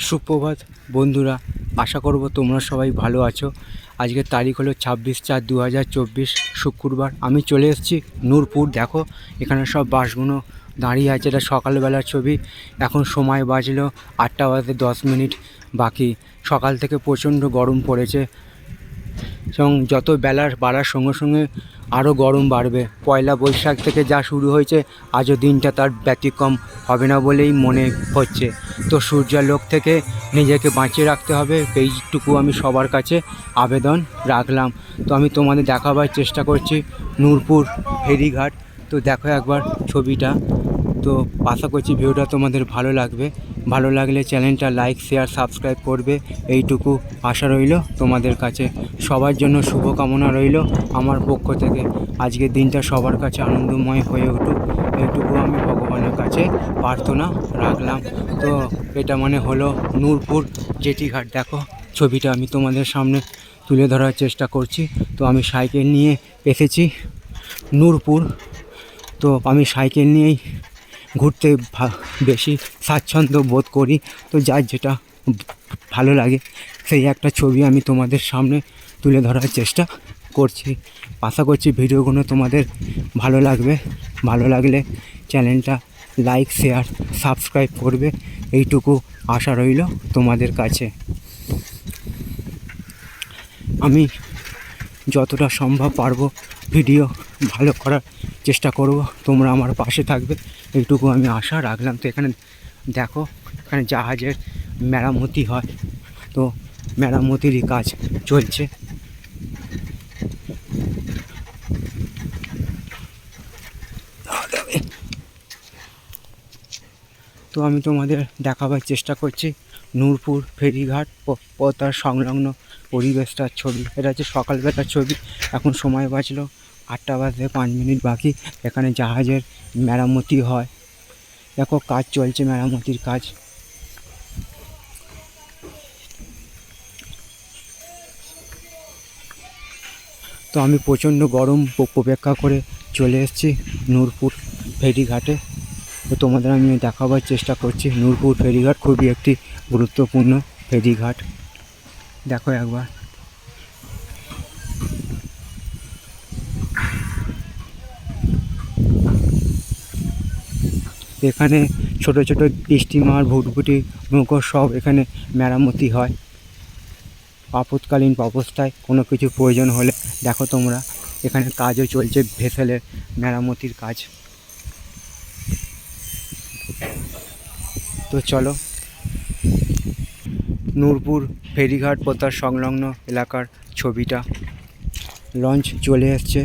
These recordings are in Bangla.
সুপ্রভাত বন্ধুরা, আশা করব তোমরা সবাই ভালো আছো। আজকের তারিখ হলো 26/4/2024 শুক্রবার। আমি চলে এসেছি নূরপুর। দেখো এখানে সব বাসগুলো দাঁড়িয়ে আছে। এটা সকালবেলার ছবি। এখন সময় বাজলো 8:10 বাকি। সকাল থেকে প্রচণ্ড গরম পড়েছে এবং যত বেলার বাড়ার সঙ্গে সঙ্গে আরও গরম বাড়বে। পয়লা বৈশাখ থেকে যা শুরু হয়েছে, আজও দিনটা তার ব্যতিক্রম হবে না বলেই মনে হচ্ছে। তো সূর্যালোক থেকে নিজেকে বাঁচিয়ে রাখতে হবে, এইটুকু আমি সবার কাছে আবেদন রাখলাম। তো আমি তোমাদের দেখাবার চেষ্টা করছি নূরপুর ফেরিঘাট। তো দেখো একবার ছবিটা। তো আশা করছি ভিডিওটা তোমাদের ভালো লাগবে। ভালো লাগলে চ্যানেলটা লাইক, শেয়ার, সাবস্ক্রাইব করবে, এইটুকু আশা রইল তোমাদের কাছে। সবার জন্য শুভকামনা রইল আমার পক্ষ থেকে। আজকের দিনটা সবার কাছে আনন্দময় হয়ে উঠুক, এইটুকু আমি ভগবানের কাছে প্রার্থনা রাখলাম। তো এটা মানে হলো নূরপুর জেটিঘাট। দেখো ছবিটা আমি তোমাদের সামনে তুলে ধরার চেষ্টা করছি। তো আমি সাইকেল নিয়ে এসেছি নূরপুর। তো আমি সাইকেল নিয়েই ঘুরতে বেশি স্বাচ্ছন্দ্য বোধ করি। তো যার যেটা ভালো লাগে সেই একটা ছবি আমি তোমাদের সামনে তুলে ধরার চেষ্টা করছি। আশা করছি ভিডিওগুলো তোমাদের ভালো লাগবে। ভালো লাগলে চ্যানেলটা লাইক, শেয়ার, সাবস্ক্রাইব করবে, এইটুকু আশা রইল তোমাদের কাছে। আমি যতটা সম্ভব পারবো ভিডিও ভালো করার চেষ্টা করব, তোমরা আমার পাশে থাকবে, এইটুকু আমি আশা রাখলাম। তো এখানে দেখো, এখানে জাহাজের মেরামতি হয়। তো মেরামতিরই কাজ চলছে। তো আমি তোমাদের দেখাবার চেষ্টা করছি নূরপুর ফেরিঘাট ও তার সংলগ্ন পরিবেশটার ছবি। এটা হচ্ছে সকালবেলার ছবি। এখন সময় বাজলো 8:05 বাকি। এখানে জাহাজের মেরামতি হয়। দেখো কাজ চলছে, মেরামতির কাজ। তো আমি প্রচণ্ড গরম উপেক্ষা করে চলে এসেছি নূরপুর ফেরিঘাটে। তো তোমাদের আমি দেখাবার চেষ্টা করছি নূরপুর ফেরিঘাট খুবই একটি গুরুত্বপূর্ণ ফেরিঘাট। দেখো একবার। এখানে ছোট ছোট স্টিমার, ভুটভুটি, নৌকো সব এখানে মেরামতি হয়। আপৎকালীন অবস্থায় কোনো কিছু প্রয়োজন হলে দেখো তোমরা, এখানে কাজও চলছে, ভেসেলের মেরামতির কাজ। তো চলো নূরপুর ফেরিঘাট ও তার সংলগ্ন এলাকার ছবিটা। লঞ্চ চলে এসছে।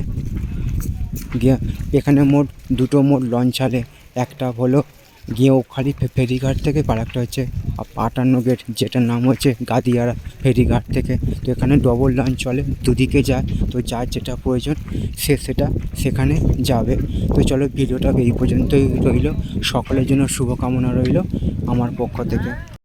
এখানে মোট দুটো লঞ্চ ছাড়ে। একটা হলো গেঁওখালি ফেরিঘাট থেকে, আর একটা হচ্ছে 58 গেট, যেটার নাম হচ্ছে গাদিয়ারা ফেরিঘাট থেকে। তো এখানে ডবল লঞ্চ চলে, দুদিকে যায়। তো যার যেটা প্রয়োজন সেটা সেখানে যাবে। তো চলো ভিডিওটা এই পর্যন্তই রইল। সকলের জন্য শুভকামনা রইল আমার পক্ষ থেকে।